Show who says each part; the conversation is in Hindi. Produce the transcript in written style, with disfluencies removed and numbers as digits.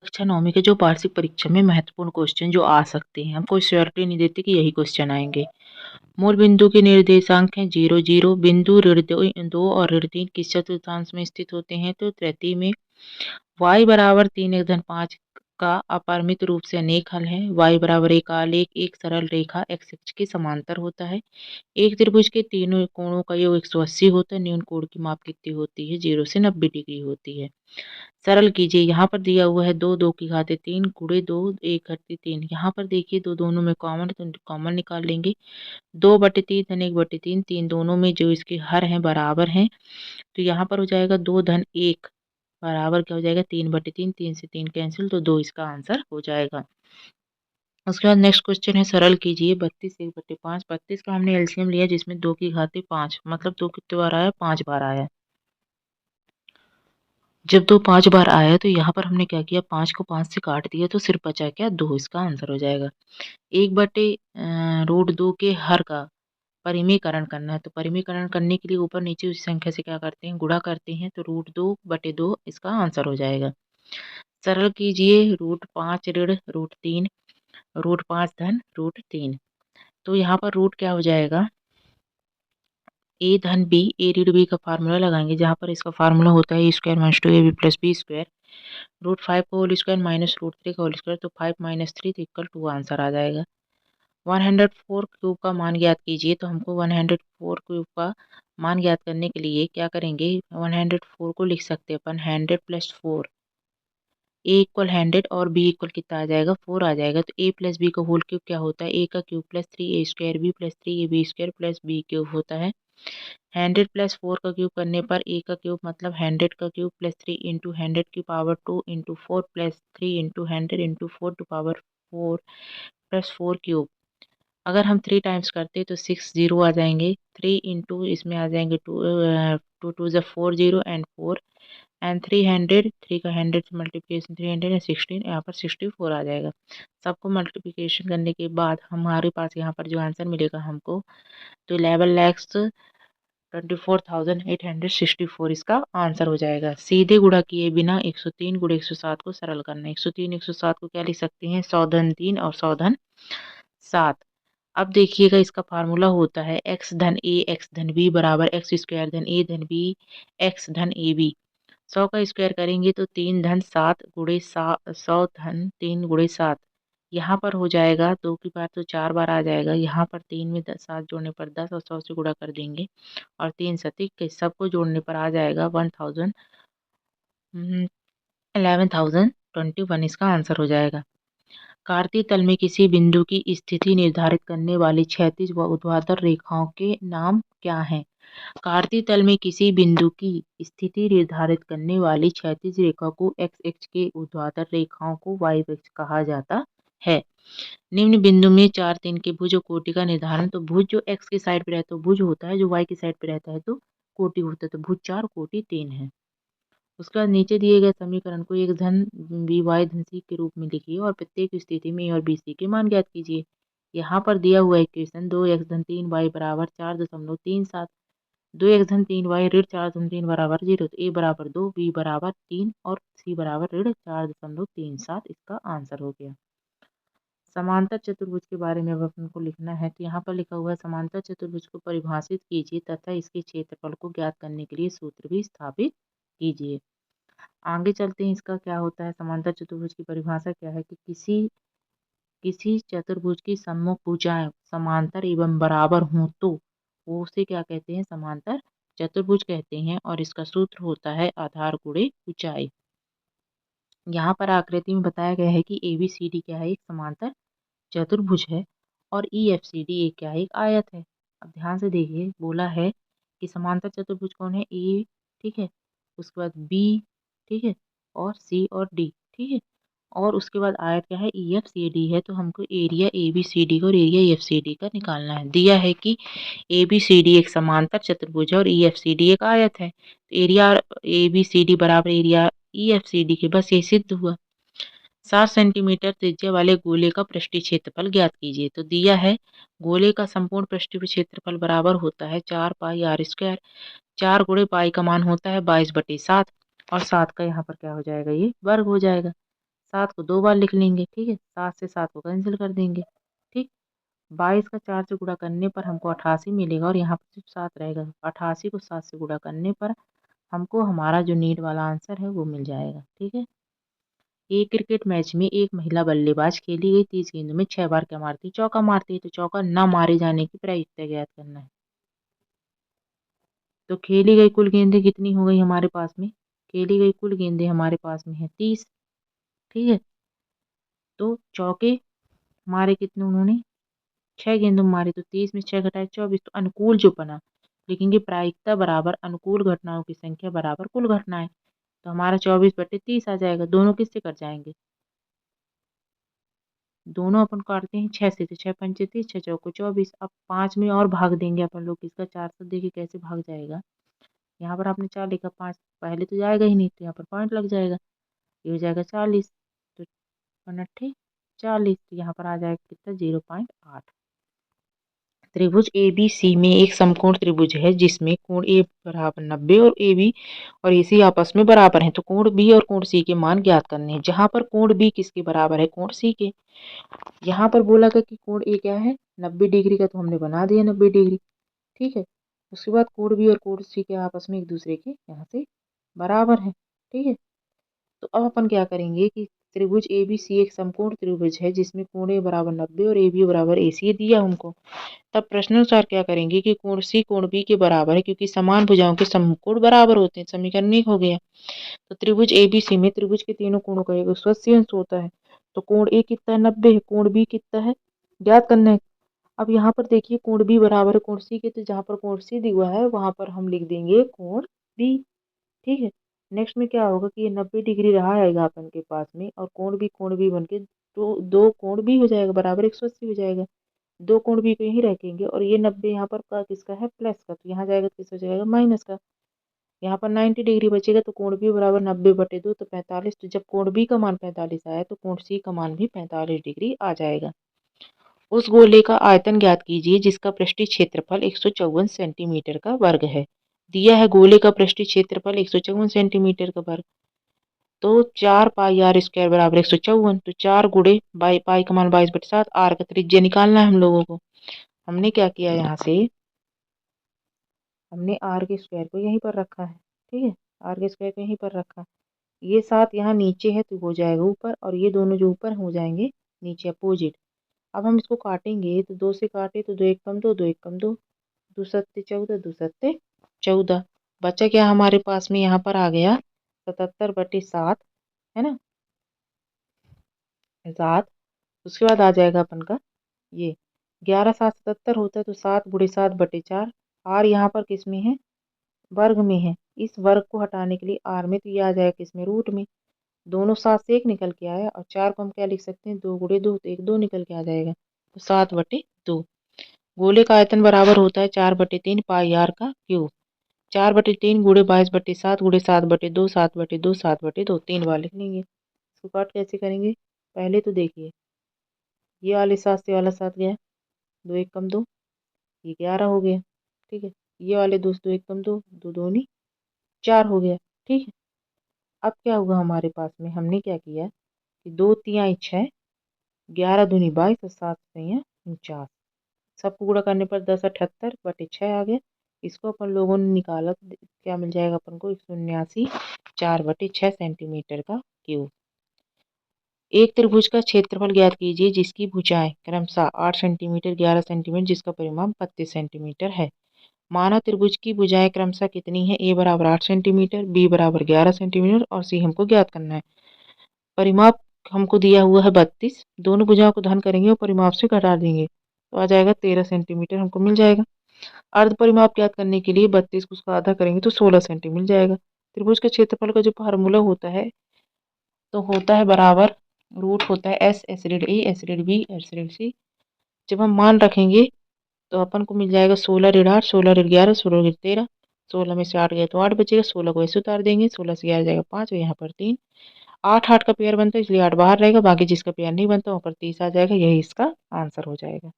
Speaker 1: कक्षा 9वीं के जो वार्षिक परीक्षा में महत्वपूर्ण क्वेश्चन जो आ सकते हैं, हम कोई श्योरिटी नहीं देते कि यही क्वेश्चन आएंगे। मूल बिंदु के निर्देशांक हैं 0 0। बिंदु ऋण 2 और ऋण 3 किस चतुर्थांश में स्थित होते हैं? तो तृतीय में। y बराबर 3 × 5 का अपरिमित रूप से अनेक हल है। y बराबर एक आलेख एक सरल रेखा x अक्ष के समांतर होता है। एक त्रिभुज के तीनों कोणों का योग 180 होता है। न्यून कोण की माप कितनी होती है? 0 से 90 डिग्री होती है। सरल कीजिए। यहाँ पर दिया हुआ है 2 2 की घाते 3 गुणे 2 1 घटती 3। यहाँ पर देखिए दो दोनों में कॉमन, तो कॉमन निकाल लेंगे। 2/3 धन 1/3, 3 दोनों में जो इसके हर हैं बराबर हैं, तो यहाँ पर हो जाएगा 2 धन 1 बराबर क्या हो जाएगा? 3/3। 3 से 3 कैंसिल, तो 2 इसका आंसर हो जाएगा। उसके बाद नेक्स्ट क्वेश्चन है, सरल कीजिए। 32 1/5। 32 का हमने एलसीएम लिया जिसमें 2 की घाते 5, मतलब 2 कितने बार आया? 5 बार आया। जब 2 5 बार आया तो यहाँ पर हमने क्या किया? 5 को 5 से काट दिया तो सिर्फ बचा क्या? 2। इसका आंसर हो जाएगा। 1/√2 के हर का परिमेयकरण करना है, तो परिमेयकरण करने के लिए ऊपर नीचे उसी संख्या से क्या करते हैं? गुणा करते हैं, तो √2/2 इसका आंसर हो जाएगा। सरल कीजिए। √5 ऋण √3, √5 धन √3। तो यहाँ पर रूट क्या हो जाएगा? ए धन बी, ए ऋण बी का फार्मूला लगाएंगे, जहाँ पर इसका फार्मूला होता है ए² - 2ab + b²। √5 का होल स्क्वायर माइनस √3 का होल स्क्वायर, तो 5 - 3 तो = 2 आंसर आ जाएगा। 104 क्यूब का मान ज्ञात कीजिए, तो हमको 104 क्यूब का मान ज्ञात करने के लिए क्या करेंगे? 104 को लिख सकते हैं अपन 100 + 4। ए = 100 और बी = कितना आ जाएगा? 4 आ जाएगा। तो a + b का होल क्यूब क्या होता है? a का cube + 3a² b + 3ab² + b cube होता है। 100 + 4 का क्यूब करने पर a का क्यूब मतलब 100 का क्यूब + 3 × 100 की पावर 2 × 4 + 3 × 100 × 4 टू पावर 4 + 4 क्यूब। अगर हम 3 टाइम्स करते हैं तो 6 0 आ जाएंगे। 3 इंटू इसमें आ जाएंगे 2 2 ज़ा 4 0 एंड 4 एंड 300। 3 का 100 से मल्टीप्लिकेशन 316, यहाँ पर 64 आ जाएगा। सबको मल्टीप्लिकेशन करने के बाद हमारे पास यहाँ पर जो आंसर मिलेगा हमको, तो 11,24,864 इसका आंसर हो जाएगा। सीधे गुणा किए बिना 103 × 107 को सरल करना है। 103 107 को क्या लिख सकते हैं? 100 धन 3 और 100 धन 7। अब देखिएगा इसका फार्मूला होता है x धन a x धन b बराबर x² धन a धन b x धन ab। 100 का स्क्वायर करेंगे तो 3 धन 7 गुणे 100 धन 3 गुणे 7। यहाँ पर हो जाएगा 2 की बार तो 4 बार आ जाएगा। यहाँ पर 3 में 7 जोड़ने पर 10 और 100 से गुणा कर देंगे, और 3 सतिक के सबको जोड़ने पर आ जाएगा 11,021 इसका आंसर हो जाएगा। कार्तीय तल में किसी बिंदु की स्थिति निर्धारित करने वाली क्षैतिज व ऊर्ध्वाधर रेखाओं के नाम क्या हैं? कार्तीय तल में किसी बिंदु की स्थिति निर्धारित करने वाली क्षैतिज रेखा को x अक्ष के ऊर्ध्वाधर रेखाओं को y अक्ष कहा जाता है। निम्न बिंदु में 4 3 के भुज और कोटि का निर्धारण। तो भुज जो x की साइड पे रहता है भुज होता है, जो y की साइड पे रहता है तो कोटि होता है। तो भुज 4 कोटि 3 है। उसके बाद नीचे दिए गए समीकरण को एक धन बी वाई धन सी के रूप में लिखिए और प्रत्येक स्थिति में ए और बी सी के मान ज्ञात कीजिए। यहाँ पर दिया हुआ इक्वेशन 2x धन 3y बराबर 4.37, 2x धन 3y ऋण 4.3 बराबर 0, तो a बराबर 2, b बराबर 3 और c बराबर ऋण 4.37 इसका आंसर हो गया। समांतर चतुर्भुज के बारे में अब अपन को लिखना है, तो यहाँ पर लिखा हुआ है समांतर चतुर्भुज को परिभाषित कीजिए तथा इसके क्षेत्रफल को ज्ञात करने के लिए सूत्र भी स्थापित कीजिए। आगे चलते हैं, इसका क्या होता है। समांतर चतुर्भुज की परिभाषा क्या है कि किसी चतुर्भुज की सम्मुख भुजाएं समांतर एवं बराबर हों तो वो उसे क्या कहते हैं? समांतर चतुर्भुज कहते हैं। और इसका सूत्र होता है आधार गुणे ऊंचाई। यहाँ पर आकृति में बताया गया है कि ABCD क्या है? एक समांतर चतुर्भुज है और EFCD एक क्या है? एक आयत है। अब ध्यान से देखिए, बोला है कि समांतर चतुर्भुज कौन है? A, ठीक है, उसके बाद B, ठीक है, और C और D, ठीक है, और उसके बाद आयत क्या है? EFCD है। तो हमको एरिया ABCD का और एरिया EFCD का निकालना है। दिया है कि ABCD एक समांतर चतुर्भुज है और EFCD एक आयत है। एरिया ABCD बराबर एरिया EFCD के, बस ये सिद्ध हुआ। 7 सेंटीमीटर त्रिज्या वाले गोले का पृष्ठीय क्षेत्रफल ज्ञात कीजिए। तो दिया है गोले का संपूर्ण पृष्ठीय क्षेत्रफल बराबर होता है 4 पाई r²। 4 गुणे पाई का मान होता है 22/7 और 7 का यहाँ पर क्या हो जाएगा? ये वर्ग हो जाएगा। 7 को 2 बार लिख लेंगे, ठीक है। 7 से 7 को कैंसिल कर देंगे, ठीक। 22 का 4 से गुणा करने पर हमको 88 मिलेगा और यहाँ पर सिर्फ 7 रहेगा। 88 को 7 से गुणा करने पर हमको हमारा जो नीड वाला आंसर है वो मिल जाएगा, ठीक है। एक क्रिकेट मैच में एक महिला बल्लेबाज खेली गई 30 गेंदों में 6 बार क्या मारती है? चौका मारती है। तो चौका न मारे जाने की प्रायिकता ज्ञात करना है। तो खेली गई कुल गेंदें कितनी हो गई हमारे पास में? खेली गई कुल गेंदें हमारे पास में है 30, ठीक है। तो चौके मारे कितने उन्होंने? 6 गेंदों में मारे, तो 30 में 6 घटाए 24। तो अनुकूल जो बना, लिखेंगे प्रायिकता बराबर अनुकूल घटनाओं की संख्या बराबर कुल घटनाएं। तो हमारा 24/30 आ जाएगा। दोनों किससे कट जाएंगे? दोनों अपन काटते हैं 6 से, तो 6 पंचे 30, 6 चौको 24। अब 5 में और भाग देंगे अपन लोग, इसका 4 से देखिए कैसे भाग जाएगा। यहाँ पर आपने 4 लिखा, 5 पहले तो जाएगा ही नहीं, तो यहाँ पर पॉइंट लग जाएगा, ये हो जाएगा 40। तो 59 40, तो यहाँ पर आ जाएगा कितना? 0.8। त्रिभुज ए बी सी में एक समकोण त्रिभुज है जिसमें कोण ए बराबर 90 और ए बी और ए सी आपस में बराबर हैं। तो कोण बी और कोण सी के मान ज्ञात करने हैं। जहां पर कोण बी किसके बराबर है? कोण सी के। यहाँ पर बोला गया कि कोण ए क्या है? 90 डिग्री का, तो हमने बना दिया 90 डिग्री, ठीक है। उसके बाद कोण बी और कोण सी के आपस में एक दूसरे के यहाँ से बराबर है, ठीक है। तो अब अपन क्या करेंगे कि त्रिभुज ए बी सी एक समकोण त्रिभुज है जिसमें कोण ए बराबर 90 और ए बी बराबर ए सी दिया हमको। तब प्रश्नानुसार क्या करेंगे कि कोण सी कोण बी के बराबर है, क्योंकि समान भुजाओं के समकोण बराबर होते हैं। समीकरण 1 हो गया। तो त्रिभुज ए बी सी में त्रिभुज के तीनों कोणों का एक 180 अंश होता है। तो कोण ए कितना है? 90 है। कोण बी कितना है? ज्ञात करना है। अब यहाँ पर देखिए कोण बी बराबर है कोण सी के, तो जहाँ पर कोण सी दिया है वहां पर हम लिख देंगे कोण बी, ठीक है। नेक्स्ट में क्या होगा कि ये 90 डिग्री रहा आएगा अपन के पास में, और कोण बी बन के तो दो कोण बी हो जाएगा बराबर 180 हो जाएगा। दो कोण बी को यहीं रखेंगे और ये 90 यहाँ पर का किसका है? प्लस का, तो यहाँ जाएगा तो किस हो जाएगा? माइनस का। यहाँ पर 90 डिग्री बचेगा, तो कोण बी बराबर 90/2 तो 45। तो जब कोण बी का मान 45 आया तो कोण सी का मान भी 45 डिग्री आ जाएगा। उस गोले का आयतन ज्ञात कीजिए जिसका पृष्ठीय क्षेत्रफल 154 सेंटीमीटर का वर्ग है। दिया है गोले का पृष्ठीय क्षेत्रफल 154 सेंटीमीटर का वर्ग। तो 4 पाई आर स्क्वायर बराबर 154। तो 4 गुणे बाई पाई का मान 22/7, आर का त्रिज्या निकालना है हम लोगों को। हमने क्या किया यहाँ से, हमने आर के स्क्वायर को यहीं पर रखा है, ठीक है। आर के स्क्वायर को यहीं पर रखा। ये 7 यहाँ नीचे है तो हो जाएगा ऊपर, और ये दोनों जो ऊपर हो जाएंगे नीचे अपोजिट। अब हम इसको काटेंगे तो 2 से काटे तो 2 1 कम 2, 2 1 कम 2, 2 सत्ते 14, 2 सत्ते 14। बचा क्या हमारे पास में? यहाँ पर आ गया 77/7, है ना, 7। उसके बाद आ जाएगा अपन का ये 11 7 77 होता है, तो 7 गुणे 7/4। आर यहाँ पर किस में है? वर्ग में है। इस वर्ग को हटाने के लिए आर में, तो ये आ जाएगा किस में? रूट में। दोनों 7 से 1 निकल के आया, और 4 को हम क्या लिख सकते हैं? 2 गुणे 2, तो 1 2 निकल के आ जाएगा, तो 7/2। गोले का आयतन बराबर होता है 4/3 पाई आर का क्यूब। 4/3 गुणे 22/7 गुणे 7/2, 7/2, 7/2, 3 बार लिख लेंगे। इसको काट कैसे करेंगे? पहले तो देखिए ये वाले 7 से वाला 7 गया, 2 1 कम 2, ये 11 हो गया, ठीक है। ये वाले 2 से 2 1 कम 2, 2 दूनी 4 हो गया, ठीक है। अब क्या होगा हमारे पास में? हमने क्या किया कि 2 तिहाई 6, 11 दूनी 22 और 7 तिहाई 49। सबको गुणा करने पर 10/78/6 आ गया। इसको अपन लोगों ने निकाला तो क्या मिल जाएगा अपन को? 179 4/6 सेंटीमीटर का क्यूब। एक त्रिभुज का क्षेत्रफल ज्ञात कीजिए जिसकी भुजाएं क्रमशः 8 सेंटीमीटर 11 सेंटीमीटर जिसका परिमाप 32 सेंटीमीटर है। माना त्रिभुज की भुजाएं क्रमशः कितनी है? ए बराबर 8 सेंटीमीटर, बी बराबर 11 सेंटीमीटर और सी हमको ज्ञात करना है। परिमाप हमको दिया हुआ है 32, दोनों भुजाओं को धन करेंगे और परिमाप से घटा देंगे तो आ जाएगा 13 सेंटीमीटर हमको मिल जाएगा। अर्ध परिमाप ज्ञात करने के लिए 32 को उसका आधा करेंगे तो 16 सेंटी मिल जाएगा। त्रिभुज के क्षेत्रफल का जो फार्मूला होता है तो होता है बराबर रूट होता है एस ऋण ए ऋण बी ऋण सी। जब हम मान रखेंगे तो अपन को मिल जाएगा 16 ऋण 8, 16 ऋण 11, 16 ऋण 13। 16 में से 8 गए तो 8 बचेगा, 16 को ऐसे उतार देंगे, 16 से 11 जाएगा 5 और यहाँ पर 3। 8 8 का पेयर बनता है इसलिए 8 बाहर रहेगा, बाकी जिसका पेयर नहीं बनता वहाँ पर 30 आ जाएगा। यही इसका आंसर हो जाएगा।